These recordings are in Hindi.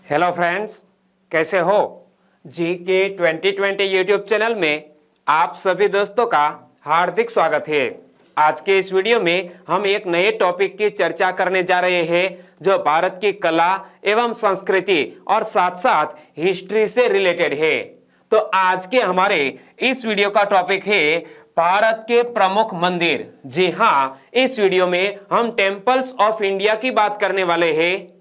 हेलो फ्रेंड्स, कैसे हो? जी के 2020 यूट्यूब चैनल में आप सभी दोस्तों का हार्दिक स्वागत है। आज के इस वीडियो में हम एक नए टॉपिक की चर्चा करने जा रहे हैं जो भारत की कला एवं संस्कृति और साथ साथ हिस्ट्री से रिलेटेड है। तो आज के हमारे इस वीडियो का टॉपिक है भारत के प्रमुख मंदिर। जी हाँ, इस वीडियो में हम टेम्पल्स ऑफ इंडिया की बात करने वाले हैं,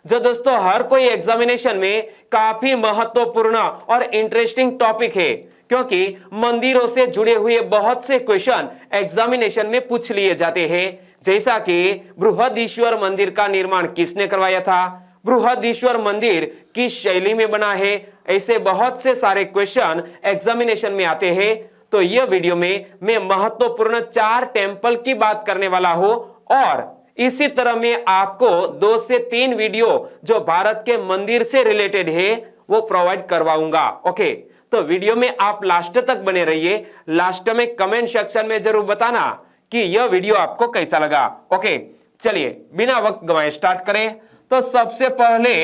जो दोस्तों हर कोई एग्जामिनेशन में काफी महत्वपूर्ण और इंटरेस्टिंग टॉपिक है, क्योंकि मंदिरों से जुड़े हुए बहुत से क्वेश्चन एग्जामिनेशन में पूछ लिए जाते हैं। जैसा कि बृहदीश्वर मंदिर का निर्माण किसने करवाया था, बृहदीश्वर मंदिर किस शैली में बना है, ऐसे बहुत से सारे क्वेश्चन एग्जामिनेशन में आते हैं। तो यह वीडियो में मैं महत्वपूर्ण 4 टेम्पल की बात करने वाला हूं और इसी तरह मैं आपको 2 से 3 वीडियो जो भारत के मंदिर से रिलेटेड है वो प्रोवाइड करवाऊंगा। ओके, तो वीडियो में आप लास्ट तक बने रहिए। लास्ट में कमेंट सेक्शन में जरूर बताना कि यह वीडियो आपको कैसा लगा। ओके, चलिए बिना वक्त गंवाए स्टार्ट करें। तो सबसे पहले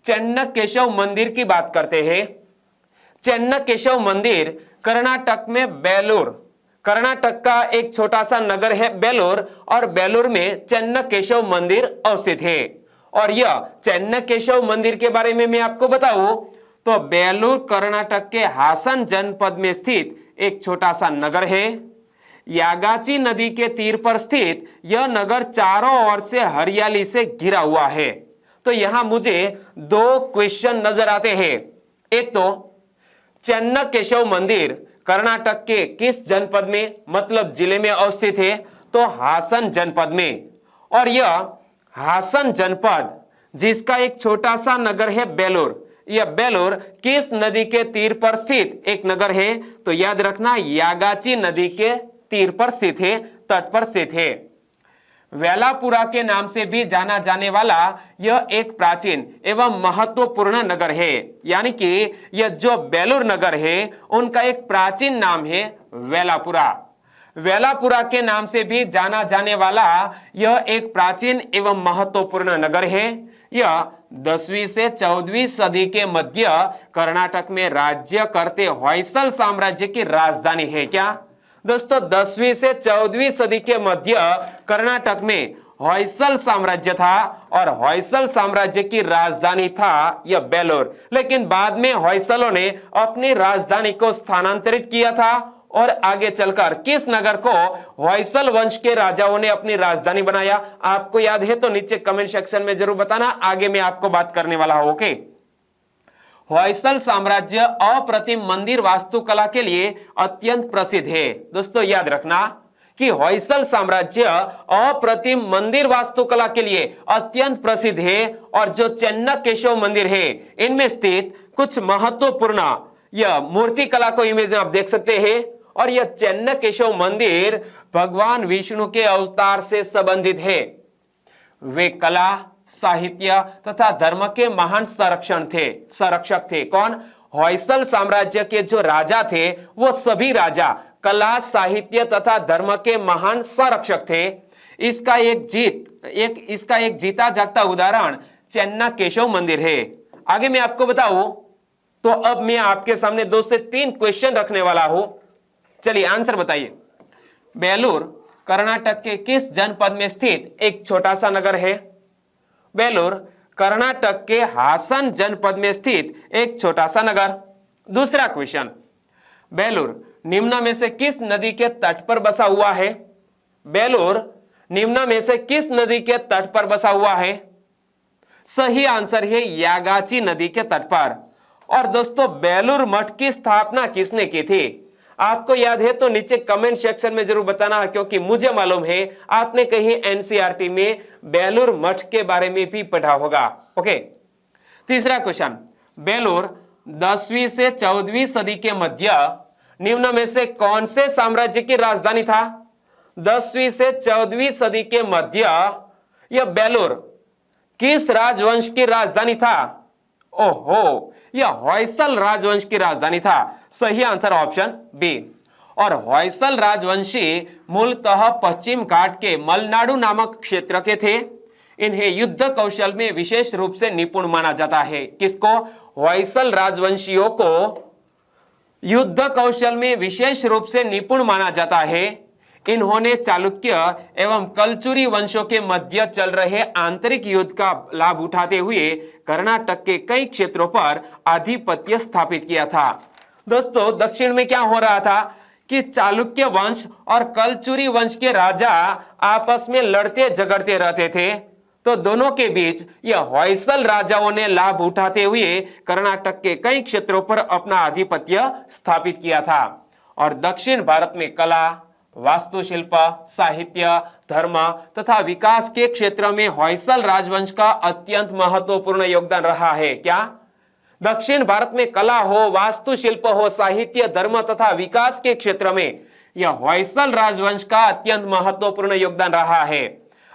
चेन्नकेशव मंदिर की बात करते हैं। चेन्नकेशव मंदिर कर्नाटक में बेलूर, कर्नाटक का एक छोटा सा नगर है बेलूर, और बेलूर में चेन्नकेशव मंदिर अवस्थित है। और यह चेन्नकेशव मंदिर के बारे में मैं आपको बताऊं तो बेलूर कर्नाटक के हासन जनपद में स्थित एक छोटा सा नगर है। यागाची नदी के तीर पर स्थित यह नगर चारों ओर से हरियाली से घिरा हुआ है। तो यहां मुझे 2 क्वेश्चन नजर आते हैं। एक तो चेन्नकेशव मंदिर कर्नाटक के किस जनपद में, मतलब जिले में अवस्थित है, तो हासन जनपद में। और यह हासन जनपद जिसका एक छोटा सा नगर है बेलूर, यह बेलूर किस नदी के तीर पर स्थित एक नगर है, तो याद रखना यागाची नदी के तीर पर स्थित है, तट पर स्थित है। वेलापुरा के नाम से भी जाना जाने वाला यह एक प्राचीन एवं महत्वपूर्ण नगर है, यानी कि यह जो बेलूर नगर है उनका एक प्राचीन नाम है वेलापुरा। वेलापुरा के नाम से भी जाना जाने वाला यह एक प्राचीन एवं महत्वपूर्ण नगर है। यह 10वीं से 14वीं सदी के मध्य कर्नाटक में राज्य करते होयसल साम्राज्य की राजधानी है। क्या दोस्तों, 10वीं से 14वीं सदी के मध्य कर्नाटक में होयसल साम्राज्य था और होयसल साम्राज्य की राजधानी था यह बेलूर। लेकिन बाद में होयसलों ने अपनी राजधानी को स्थानांतरित किया था और आगे चलकर किस नगर को होयसल वंश के राजाओं ने अपनी राजधानी बनाया, आपको याद है तो नीचे कमेंट सेक्शन में जरूर बताना। आगे मैं आपको बात करने वाला हूं। ओके, होयसल साम्राज्य अप्रतिम मंदिर वास्तुकला के लिए अत्यंत प्रसिद्ध है। दोस्तों याद रखना कि होयसल साम्राज्य अप्रतिम मंदिर वास्तुकला के लिए अत्यंत प्रसिद्ध है। और जो चेन्नकेशव मंदिर है इनमें स्थित कुछ महत्वपूर्ण यह मूर्ति कला को इमेज में आप देख सकते हैं। और यह चेन्नकेशव मंदिर भगवान विष्णु के अवतार से संबंधित है। वे कला, साहित्य तथा धर्म के महान संरक्षक थे। कौन? होयसल साम्राज्य के जो राजा थे वो सभी राजा कला, साहित्य तथा धर्म के महान संरक्षक थे। इसका एक जीता जागता उदाहरण चेन्नकेशव मंदिर है। आगे मैं आपको बताऊं तो अब मैं आपके सामने 2 से 3 क्वेश्चन रखने वाला हूं। चलिए आंसर बताइए। बेलूर कर्नाटक के किस जनपद में स्थित एक छोटा सा नगर है? बेलूर कर्नाटक के हासन जनपद में स्थित एक छोटा सा नगर। दूसरा क्वेश्चन, बेलूर निम्न में से किस नदी के तट पर बसा हुआ है? बेलूर निम्न में से किस नदी के तट पर बसा हुआ है? सही आंसर है यागाची नदी के तट पर। और दोस्तों बेलूर मठ की स्थापना किसने की थी? आपको याद है तो नीचे कमेंट सेक्शन में जरूर बताना, क्योंकि मुझे मालूम है आपने कहीं एनसीईआरटी में बेलूर मठ के बारे में भी पढ़ा होगा। ओके, तीसरा क्वेश्चन, बेलूर 10वीं से 14वीं सदी के मध्य निम्न में से कौन से साम्राज्य की राजधानी था? 10वीं से 14वीं सदी के मध्य यह बेलूर किस राजवंश की राजधानी था? ओहो, यह होयसल राजवंश की राजधानी था। सही आंसर ऑप्शन बी। और होयसल राजवंशी मूलतः पश्चिम घाट के मलनाडु नामक क्षेत्र के थे। इन्हें युद्ध कौशल में विशेष रूप से निपुण माना जाता है। किसको? होयसल राजवंशियों को युद्ध कौशल में विशेष रूप से निपुण माना जाता है। इन्होंने चालुक्य एवं कलचुरी वंशों के मध्य चल रहे आंतरिक युद्ध का लाभ उठाते हुए कर्नाटक के कई क्षेत्रों पर आधिपत्य स्थापित किया था। दोस्तों, दक्षिण में क्या हो रहा था कि चालुक्य वंश और कलचुरी वंश के राजा आपस में लड़ते झगड़ते रहते थे, तो दोनों के बीच यह होयसल राजाओं ने लाभ उठाते हुए कर्नाटक के कई क्षेत्रों पर अपना आधिपत्य स्थापित किया था। और दक्षिण भारत में कला, वास्तुशिल्प, साहित्य, धर्म तथा विकास के क्षेत्र में होयसल राजवंश का अत्यंत महत्वपूर्ण योगदान रहा है। क्या? दक्षिण भारत में कला हो, वास्तुशिल्प हो, साहित्य, धर्म तथा विकास के क्षेत्र में यह होयसल राजवंश का अत्यंत महत्वपूर्ण योगदान रहा है।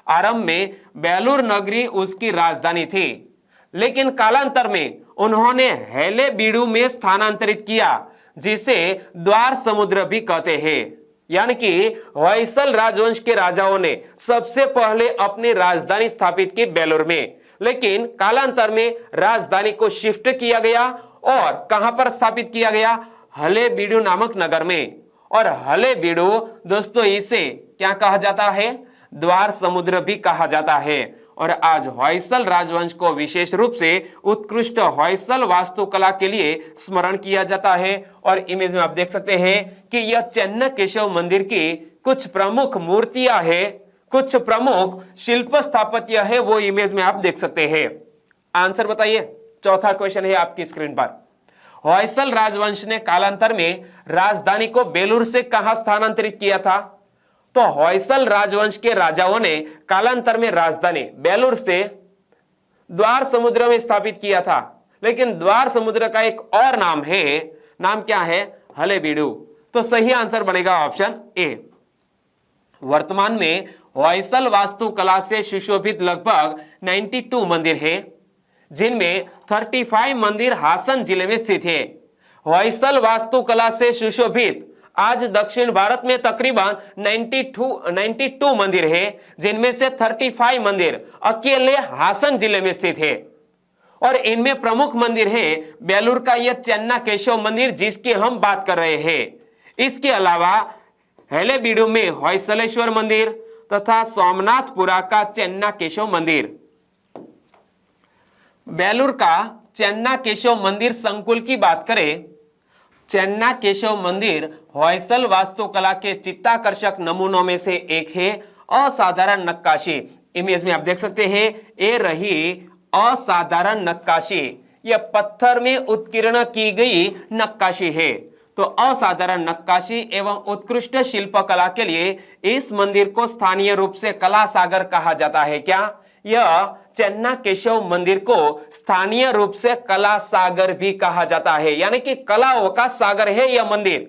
आरंभ में बेलूर नगरी उसकी राजधानी थी, लेकिन कालांतर में उन्होंने हलेबीडु में स्थानांतरित किया, जिसे द्वार समुद्र भी कहते हैं। यानी कि होयसल राजवंश के राजाओं ने सबसे पहले अपनी राजधानी स्थापित की बेलूर में, लेकिन कालांतर में राजधानी को शिफ्ट किया गया और कहां पर स्थापित किया गया? हलेबीडु नामक नगर में। और हलेबीडु दोस्तों इसे क्या कहा जाता है? द्वार समुद्र भी कहा जाता है। और आज होयसल राजवंश को विशेष रूप से उत्कृष्ट होयसल वास्तुकला के लिए स्मरण किया जाता है। और इमेज में आप देख सकते हैं कि यह चेन्नकेशव मंदिर की कुछ प्रमुख मूर्तियां हैं, कुछ प्रमुख शिल्प स्थापत्य है, वो इमेज में आप देख सकते हैं। आंसर बताइए। चौथा क्वेश्चन है आपकी स्क्रीन पर। होयसल राजवंश ने कालांतर में राजधानी को बेलूर से कहां स्थानांतरित किया था? तो होयसल राजवंश के राजाओं ने कालांतर में राजधानी बेलूर से द्वार समुद्र में स्थापित किया था, लेकिन द्वार समुद्र का एक और नाम है। नाम क्या है? हलेबीडु। तो सही आंसर बनेगा ऑप्शन ए। वर्तमान में होयसल वास्तुकला से सुशोभित लगभग 92 मंदिर हैं, जिनमें 35 मंदिर हासन जिले में स्थित है। होयसल वास्तुकला से सुशोभित आज दक्षिण भारत में तकरीबन 92 मंदिर है, जिनमें से 35 मंदिर अकेले हासन जिले में स्थित है। और इनमें प्रमुख मंदिर है बेलूर का यह चेन्नकेशव मंदिर, जिसकी हम बात कर रहे हैं। इसके अलावा हलेबीडु में होयसलेश्वर मंदिर तथा सोमनाथपुरा का चेन्नकेशव मंदिर। बेलूर का चेन्नकेशव मंदिर संकुल की बात करें, चेन्नकेशव मंदिर होयसल वास्तुकला के चित्ताकर्षक नमूनों में से एक है। असाधारण नक्काशी, इमेज में आप देख सकते हैं, ये रही असाधारण नक्काशी। यह पत्थर में उत्कीर्ण की गई नक्काशी है। तो असाधारण नक्काशी एवं उत्कृष्ट शिल्पकला के लिए इस मंदिर को स्थानीय रूप से कला सागर कहा जाता है। क्या? यह चेन्नकेशव मंदिर को स्थानीय रूप से कला सागर भी कहा जाता है, यानी कि कलाओं का सागर है यह मंदिर।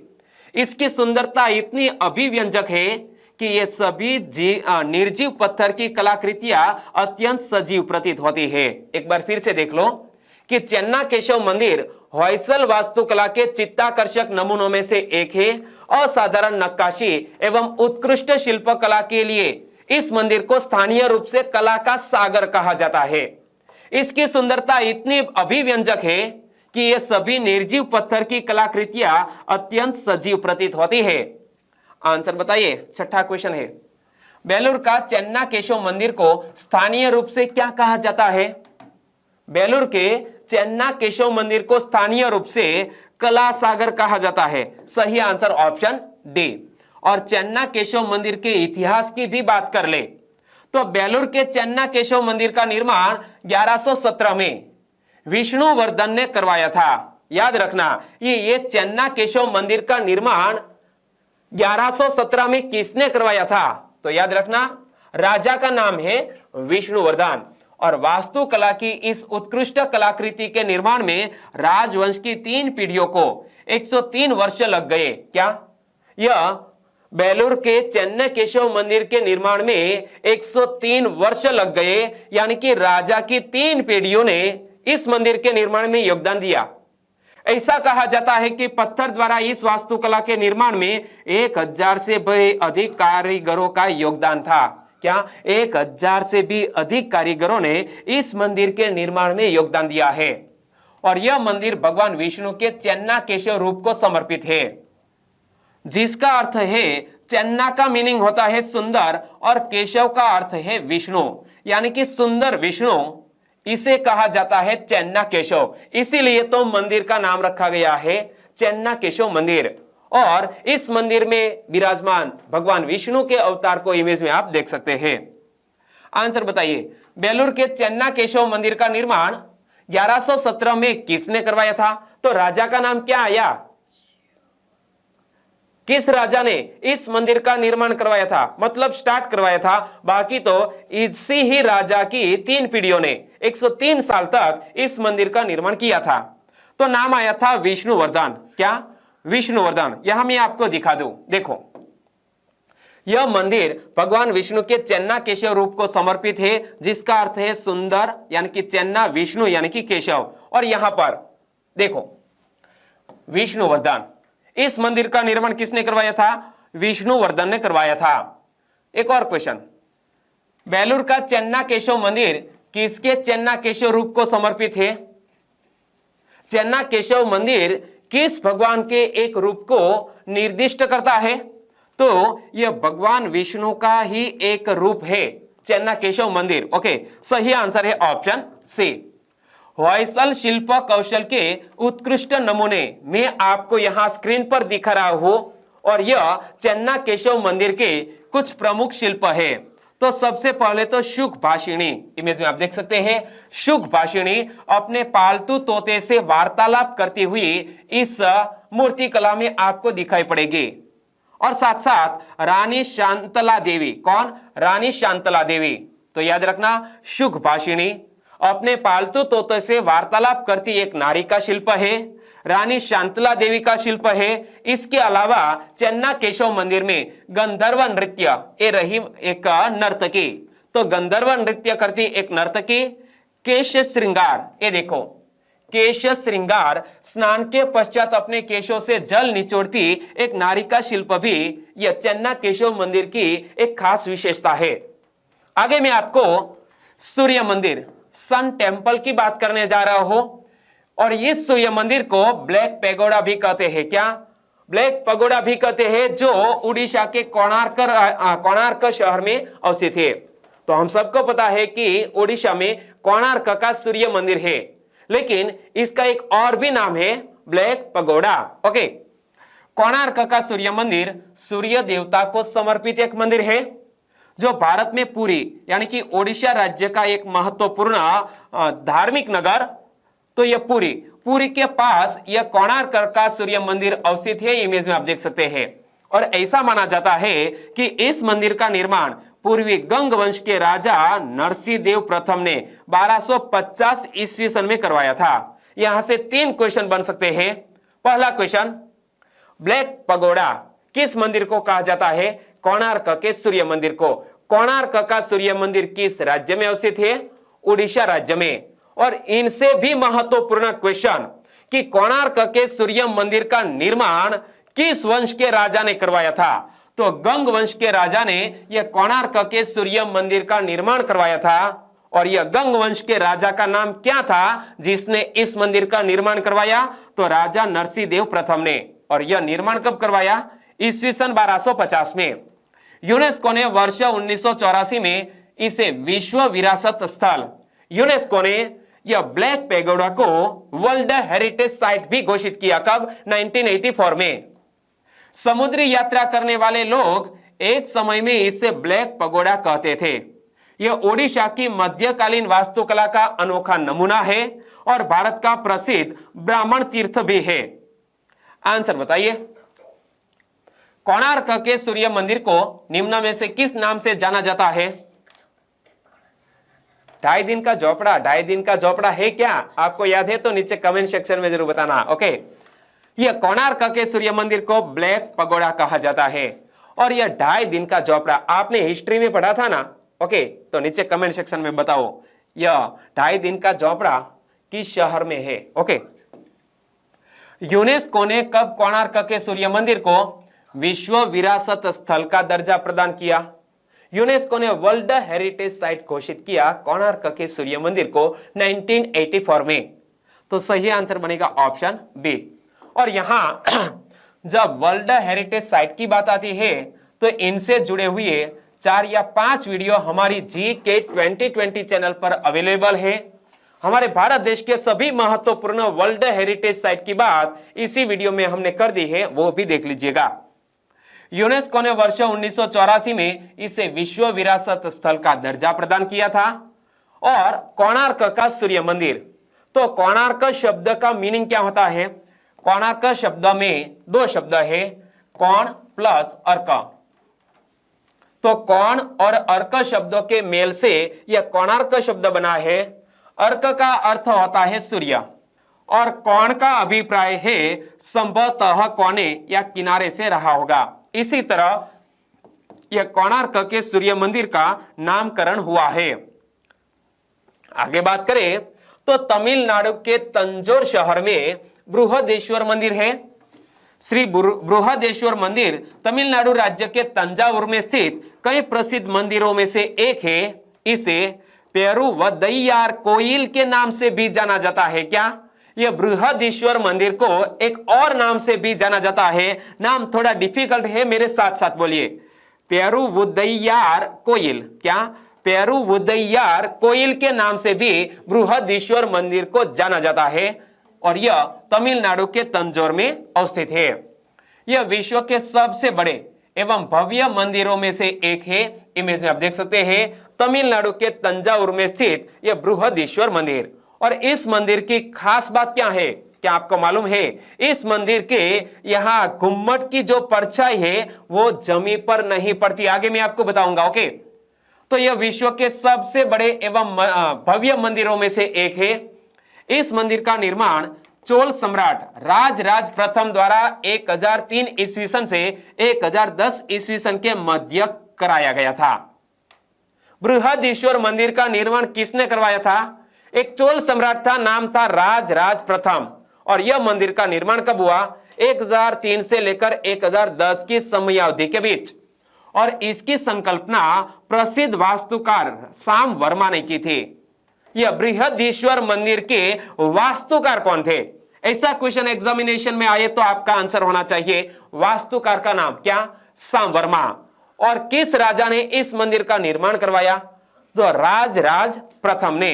इसकी सुंदरता इतनी अभिव्यंजक है कि ये सभी निर्जीव पत्थर की कलाकृतियां अत्यंत सजीव प्रतीत होती है। एक बार फिर से देख लो कि चेन्नकेशव मंदिर होयसल वास्तुकला के चित्ताकर्षक नमूनों में से एक है। असाधारण नक्काशी एवं उत्कृष्ट शिल्पकला के लिए इस मंदिर को स्थानीय रूप से कला का सागर कहा जाता है। इसकी सुंदरता इतनी अभिव्यंजक है कि ये सभी निर्जीव पत्थर की कलाकृतियां अत्यंत सजीव प्रतीत होती है। आंसर बताइए। छठा क्वेश्चन है, बेलूर का चेन्नकेशव मंदिर को स्थानीय रूप से क्या कहा जाता है? बेलूर के चेन्नकेशव मंदिर को स्थानीय रूप से कला सागर कहा जाता है। सही आंसर ऑप्शन डी। और चेन्नकेशव मंदिर के इतिहास की भी बात कर ले तो बेलूर के चेन्नकेशव मंदिर का निर्माण 1117 में विष्णुवर्धन ने करवाया था। याद रखना, ये चेन्नकेशव मंदिर का निर्माण 1117 में किसने करवाया था? तो याद रखना, राजा का नाम है विष्णुवर्धन। और वास्तुकला की इस उत्कृष्ट कलाकृति के निर्माण में राजवंश की 3 पीढ़ियों को 103 वर्ष लग गए। क्या? यह बेलूर के चेन्नकेशव मंदिर के निर्माण में 103 वर्ष लग गए, यानी कि राजा की 3 पीढ़ियों ने इस मंदिर के निर्माण में योगदान दिया। ऐसा कहा जाता है कि पत्थर द्वारा इस वास्तुकला के निर्माण में 1000 से भी अधिक कारीगरों का योगदान था। क्या 1000 से भी अधिक कारीगरों ने इस मंदिर के निर्माण में योगदान दिया है। और यह मंदिर भगवान विष्णु के चेन्ना केशव रूप को समर्पित है, जिसका अर्थ है, चेन्ना का मीनिंग होता है सुंदर और केशव का अर्थ है विष्णु, यानी कि सुंदर विष्णु, इसे कहा जाता है चेन्ना केशव। इसीलिए तो मंदिर का नाम रखा गया है चेन्ना केशव मंदिर। और इस मंदिर में विराजमान भगवान विष्णु के अवतार को इमेज में आप देख सकते हैं। आंसर बताइए, बेलूर के चेन्ना केशव मंदिर का निर्माण 1117 में किसने करवाया था? तो राजा का नाम क्या आया? किस राजा ने इस मंदिर का निर्माण करवाया था, मतलब स्टार्ट करवाया था? बाकी तो इसी ही राजा की 3 पीढ़ियों ने 103 साल तक इस मंदिर का निर्माण किया था। तो नाम आया था विष्णुवर्धन। क्या? विष्णुवर्धन। यहां मैं आपको दिखा दूं, देखो यह मंदिर भगवान विष्णु के चेन्ना केशव रूप को समर्पित है, जिसका अर्थ है सुंदर, यानी कि चेन्ना विष्णु यानी कि केशव। और यहां पर देखो विष्णुवर्धन, इस मंदिर का निर्माण किसने करवाया था? विष्णुवर्धन ने करवाया था। एक और क्वेश्चन, बेलूर का चेन्ना केशव मंदिर किसके चेन्ना केशव रूप को समर्पित है? चेन्ना केशव मंदिर किस भगवान के एक रूप को निर्दिष्ट करता है? तो यह भगवान विष्णु का ही एक रूप है चेन्ना केशव मंदिर। ओके, सही आंसर है ऑप्शन सी। होयसल शिल्प कौशल के उत्कृष्ट नमूने मैं आपको यहां स्क्रीन पर दिखा रहा हूं, और यह चेन्ना केशव मंदिर के कुछ प्रमुख शिल्प है। तो सबसे पहले तो शुक भाषिणी, इमेज में आप देख सकते हैं, शुक भाषिणी अपने पालतू तोते से वार्तालाप करती हुई इस मूर्ति कला में आपको दिखाई पड़ेगी। और साथ साथ रानी शांतला देवी, कौन? रानी शांतला देवी। तो याद रखना, शुक भाषिणी अपने पालतू तोते से वार्तालाप करती एक नारी का शिल्प है, रानी शांतला देवी का शिल्प है। इसके अलावा चेन्ना केशव मंदिर में गंधर्व नृत्य, ये रही एक नर्तकी, तो गंधर्व नृत्य करती एक नर्तकी। केश श्रृंगार, ये देखो केश श्रृंगार, स्नान के पश्चात अपने केशों से जल निचोड़ती एक नारी का शिल्प भी यह चेन्ना केशव मंदिर की एक खास विशेषता है। आगे मैं आपको सूर्य मंदिर, सन टेम्पल की बात करने जा रहा हूं, और इस सूर्य मंदिर को ब्लैक पैगोडा भी कहते हैं। क्या? ब्लैक पैगोडा भी कहते हैं, जो उड़ीसा के कोणार्क शहर में अवस्थित है। तो हम सबको पता है कि उड़ीसा में कोणार्क का सूर्य मंदिर है, लेकिन इसका एक और भी नाम है ब्लैक पैगोडा। ओके, कोणार्क का सूर्य मंदिर सूर्य देवता को समर्पित एक मंदिर है, जो भारत में पुरी यानी कि ओडिशा राज्य का एक महत्वपूर्ण धार्मिक नगर। तो यह पुरी के पास यह कोणार्क का सूर्य मंदिर अवस्थित है, इमेज में आप देख सकते हैं। और ऐसा माना जाता है कि इस मंदिर का निर्माण पूर्वी गंग वंश के राजा नरसिंह देव प्रथम ने 1250 ईस्वी सन में करवाया था। यहां से 3 क्वेश्चन बन सकते हैं। पहला क्वेश्चन, ब्लैक पैगोडा किस मंदिर को कहा जाता है? कोणार्क के सूर्य मंदिर को। कोणार्क का सूर्य मंदिर किस राज्य में अवस्थित है? उड़ीसा राज्य में। और इनसे भी महत्वपूर्ण क्वेश्चन कि कोणार्क के सूर्य मंदिर का निर्माण किस वंश के राजा ने करवाया था? तो गंग वंश के राजा ने यह कोणार्क के सूर्य मंदिर का निर्माण करवाया था। और यह गंग वंश के राजा का नाम क्या था जिसने इस मंदिर का निर्माण करवाया? तो राजा नरसिंह देव प्रथम ने। और यह निर्माण कब करवाया? ईस्वी सन 1250 में। यूनेस्को ने वर्ष 1984 में इसे विश्व विरासत स्थल, यूनेस्को ने यह ब्लैक पैगोडा को वर्ल्ड हेरिटेज साइट भी घोषित किया। कब? 1984 में। समुद्री यात्रा करने वाले लोग एक समय में इसे ब्लैक पैगोडा कहते थे। यह ओडिशा की मध्यकालीन वास्तुकला का अनोखा नमूना है और भारत का प्रसिद्ध ब्राह्मण तीर्थ भी है। आंसर बताइए, कोणार्क के सूर्य मंदिर को निम्न में से किस नाम से जाना जाता है? 2.5 दिन का झोपड़ा, 2.5 दिन का झोपड़ा है क्या? आपको याद है तो नीचे कमेंट सेक्शन में जरूर बताना। ओके, यह कोणार्क के सूर्य मंदिर को ब्लैक पैगोडा कहा जाता है। और यह 2.5 दिन का झोपड़ा आपने हिस्ट्री में पढ़ा था ना? ओके, तो नीचे कमेंट सेक्शन में बताओ यह 2.5 दिन का झोपड़ा किस शहर में है? ओके, यूनेस्को ने कब कोणार्क के सूर्य मंदिर को विश्व विरासत स्थल का दर्जा प्रदान किया? यूनेस्को ने वर्ल्ड हेरिटेज साइट घोषित किया कोणार्क के सूर्य मंदिर को 1984 में। तो सही आंसर बनेगा ऑप्शन बी। और यहां जब वर्ल्ड हेरिटेज साइट की बात आती है तो इनसे जुड़े हुए 4 या 5 वीडियो हमारी GK 2020 चैनल पर अवेलेबल है। हमारे भारत देश के सभी महत्वपूर्ण वर्ल्ड हेरिटेज साइट की बात इसी वीडियो में हमने कर दी है, वो भी देख लीजिएगा। यूनेस्को ने वर्ष 1984 में इसे विश्व विरासत स्थल का दर्जा प्रदान किया था। और कोणार्क का सूर्य मंदिर, तो कोणार्क शब्द का मीनिंग क्या होता है? कोणार्क शब्द में 2 शब्द है, कोण प्लस अर्क। तो कोण और अर्क शब्दों के मेल से यह कोणार्क शब्द बना है। अर्क का अर्थ होता है सूर्य और कोण का अभिप्राय है संभवतः कोने या किनारे से रहा होगा। इसी तरह यह कोणार्क के सूर्य मंदिर का नामकरण हुआ है। आगे बात करें तो तमिलनाडु के तंजौर शहर में बृहदेश्वर मंदिर है। श्री बृहदेश्वर मंदिर तमिलनाडु राज्य के तंजावुर में स्थित कई प्रसिद्ध मंदिरों में से एक है। इसे पेरुवदैयार कोइल के नाम से भी जाना जाता है। क्या? यह बृहदेश्वर मंदिर को एक और नाम से भी जाना जाता है। नाम थोड़ा डिफिकल्ट है, मेरे साथ साथ बोलिए, पेरुवदैयार कोइल। क्या? पेरुवदैयार कोइल के नाम से भी बृहदेश्वर मंदिर को जाना जाता है और यह तमिलनाडु के तंजौर में अवस्थित है। यह विश्व के सबसे बड़े एवं भव्य मंदिरों में से एक है। इमेज में आप देख सकते हैं तमिलनाडु के तंजावुर में स्थित यह बृहदेश्वर मंदिर। और इस मंदिर की खास बात क्या है? क्या आपको मालूम है? इस मंदिर के यहाँ गुम्मट की जो परछाई है वो जमीन पर नहीं पड़ती। आगे मैं आपको बताऊंगा। ओके, तो यह विश्व के सबसे बड़े एवं भव्य मंदिरों में से एक है। इस मंदिर का निर्माण चोल सम्राट राजराज प्रथम द्वारा 1003 ईस्वी सन से 1010 ईस्वी सन के मध्य कराया गया था। बृहदेश्वर मंदिर का निर्माण किसने करवाया था? एक चोल सम्राट था, नाम था राजराज प्रथम। और यह मंदिर का निर्माण कब हुआ? 1003 से लेकर 1010 की समयावधि के बीच। और इसकी संकल्पना प्रसिद्ध वास्तुकार साम वर्मा ने की थी। यह बृहदेश्वर मंदिर के वास्तुकार कौन थे? ऐसा क्वेश्चन एग्जामिनेशन में आए तो आपका आंसर होना चाहिए वास्तुकार का नाम क्या? साम वर्मा। और किस राजा ने इस मंदिर का निर्माण करवाया? तो राजराज प्रथम ने।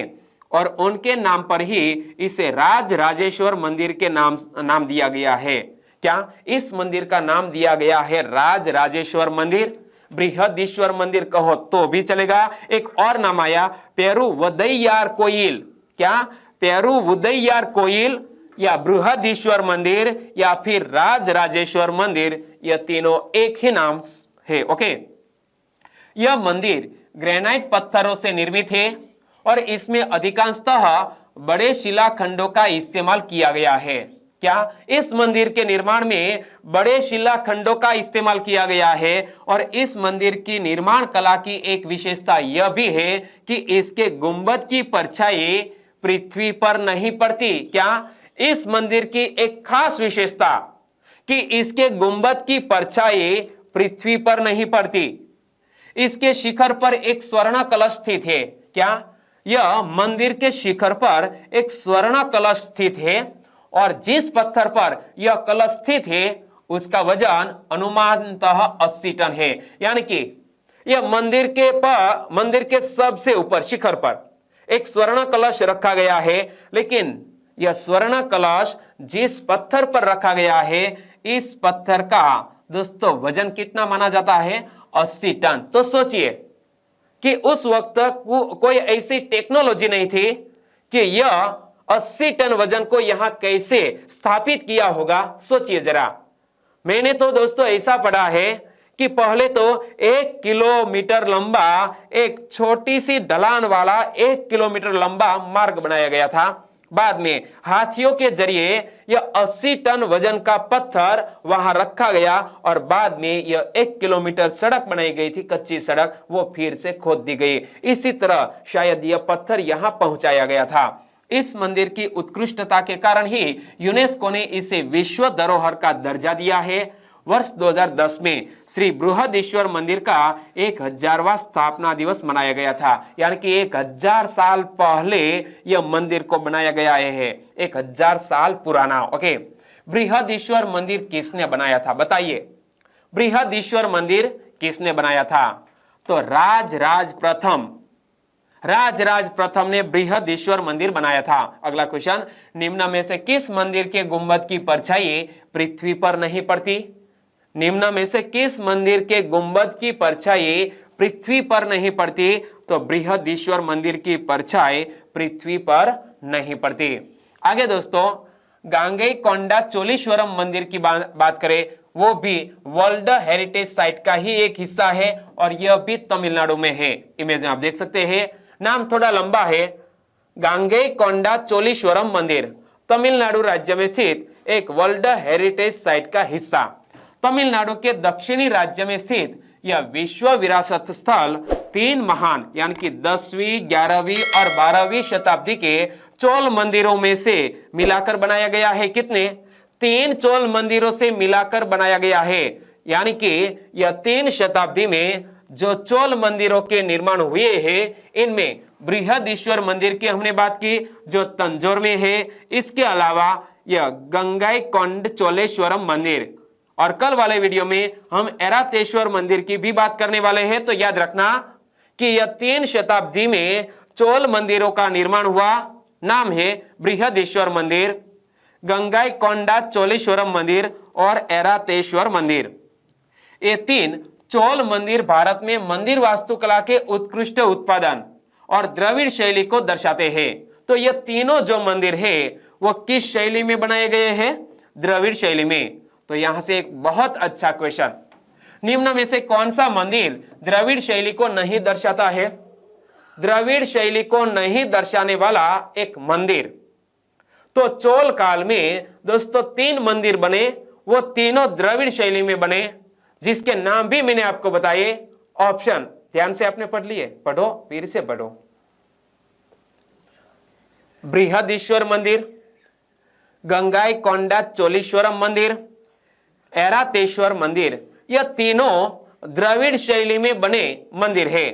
और उनके नाम पर ही इसे राजराजेश्वर मंदिर के नाम दिया गया है। क्या? इस मंदिर का नाम दिया गया है राजराजेश्वर मंदिर। बृहदेश्वर मंदिर कहो तो भी चलेगा। एक और नाम आया पेरुवदैयार कोइल। क्या? पेरुवदैयार कोइल या बृहदेश्वर मंदिर या फिर राजराजेश्वर मंदिर, यह तीनों एक ही नाम है। ओके, यह मंदिर ग्रेनाइट पत्थरों से निर्मित है और इसमें अधिकांशतः बड़े शिलाखंडों का इस्तेमाल किया गया है। क्या? इस मंदिर के निर्माण में बड़े शिलाखंडों का इस्तेमाल किया गया है। और इस मंदिर की निर्माण कला की एक विशेषता यह भी है कि इसके गुंबद की परछाई पृथ्वी पर नहीं पड़ती। क्या? इस मंदिर की एक खास विशेषता कि इसके गुंबद की परछाई पृथ्वी पर नहीं पड़ती। इसके शिखर पर एक स्वर्ण कलश स्थित है। क्या? यह मंदिर के शिखर पर एक स्वर्ण कलश स्थित है और जिस पत्थर पर यह कलश स्थित है उसका वजन अनुमानतः 80 टन है। यानी कि यह मंदिर के सबसे ऊपर शिखर पर एक स्वर्ण कलश रखा गया है। लेकिन यह स्वर्ण कलश जिस पत्थर पर रखा गया है, इस पत्थर का दोस्तों वजन कितना माना जाता है? 80 टन। तो सोचिए कि उस वक्त कोई ऐसी टेक्नोलॉजी नहीं थी कि यह 80 टन वजन को यहां कैसे स्थापित किया होगा। सोचिए जरा। मैंने तो दोस्तों ऐसा पढ़ा है कि पहले तो 1 किलोमीटर लंबा एक छोटी सी ढलान वाला 1 किलोमीटर लंबा मार्ग बनाया गया था। बाद में हाथियों के जरिए यह 80 टन वजन का पत्थर वहां रखा गया और बाद में यह 1 किलोमीटर सड़क बनाई गई थी, कच्ची सड़क, वो फिर से खोद दी गई। इसी तरह शायद यह पत्थर यहां पहुंचाया गया था। इस मंदिर की उत्कृष्टता के कारण ही यूनेस्को ने इसे विश्व धरोहर का दर्जा दिया है। वर्ष 2010 में श्री बृहदीश्वर मंदिर का 1000वां स्थापना दिवस मनाया गया था, यानी कि 1000 साल पहले यह मंदिर को बनाया गया है, 1000 साल पुराना। ओके, बृहदीश्वर मंदिर किसने बनाया था बताइए, बृहदीश्वर मंदिर किसने बनाया था? तो राजराज प्रथम ने बृहदीश्वर मंदिर बनाया था। अगला क्वेश्चन, निम्न में से किस मंदिर के गुंबद की परछाई पृथ्वी पर नहीं पड़ती? निम्न में से किस मंदिर के गुंबद की परछाई पृथ्वी पर नहीं पड़ती? तो बृहदीश्वर मंदिर की परछाई पृथ्वी पर नहीं पड़ती। आगे दोस्तों, गांगईकोंडा चोलीश्वरम मंदिर की बात करें, वो भी वर्ल्ड हेरिटेज साइट का ही एक हिस्सा है और यह भी तमिलनाडु में है। इमेज में आप देख सकते हैं, नाम थोड़ा लंबा है। गांगईकोंडा चोलीश्वरम मंदिर तमिलनाडु राज्य में स्थित एक वर्ल्ड हेरिटेज साइट का हिस्सा। तमिलनाडु के दक्षिणी राज्य में स्थित यह विश्व विरासत स्थल 3 महान यानी कि 10वीं, 11वीं और 12वीं शताब्दी के चोल मंदिरों में से मिलाकर बनाया गया है। कितने? 3 चोल मंदिरों से मिलाकर बनाया गया है, यानी कि यह 3 शताब्दी में जो चोल मंदिरों के निर्माण हुए हैं, इनमें बृहदीश्वर मंदिर की हमने बात की जो तंजौर में है, इसके अलावा यह गंगाईकोंड चोलेश्वरम मंदिर, और कल वाले वीडियो में हम ऐरातेश्वर मंदिर की भी बात करने वाले हैं। तो याद रखना कि यह 3 शताब्दी में चोल मंदिरों का निर्माण हुआ, नाम है बृहदीश्वर मंदिर, गंगाईकोंडा चोलेश्वरम मंदिर और ऐरातेश्वर मंदिर। ये 3 चोल मंदिर भारत में मंदिर वास्तुकला के उत्कृष्ट उत्पादन और द्रविड़ शैली को दर्शाते हैं। तो ये तीनों जो मंदिर है वो किस शैली में बनाए गए हैं? द्रविड़ शैली में। तो यहां से एक बहुत अच्छा क्वेश्चन, निम्न में से कौन सा मंदिर द्रविड़ शैली को नहीं दर्शाता है? द्रविड़ शैली को नहीं दर्शाने वाला एक मंदिर। तो चोल काल में दोस्तों 3 मंदिर बने, वो तीनों द्रविड़ शैली में बने, जिसके नाम भी मैंने आपको बताए। ऑप्शन ध्यान से आपने पढ़ लिए, पढ़ो, फिर से पढ़ो। बृहदीश्वर मंदिर, गंगाईकोंडा चोलीश्वरम मंदिर, ऐरातेश्वर मंदिर, यह तीनों द्रविड़ शैली में बने मंदिर है।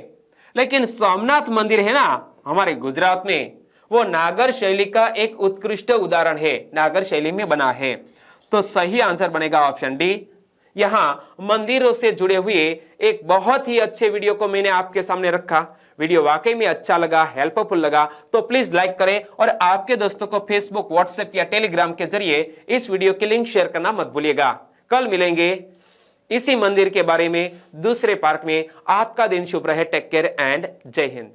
लेकिन सोमनाथ मंदिर है ना हमारे गुजरात में, वो नागर शैली का एक उत्कृष्ट उदाहरण है, नागर शैली में बना है। तो सही आंसर बनेगा ऑप्शन डी। यहां मंदिरों से जुड़े हुए एक बहुत ही अच्छे वीडियो को मैंने आपके सामने रखा। वीडियो वाकई में अच्छा लगा, हेल्पफुल लगा तो प्लीज लाइक करें और आपके दोस्तों को फेसबुक, व्हाट्सएप या टेलीग्राम के जरिए इस वीडियो की लिंक शेयर करना मत भूलिएगा। कल मिलेंगे इसी मंदिर के बारे में दूसरे पार्ट में। आपका दिन शुभ रहे। टेक केयर एंड जय हिंद।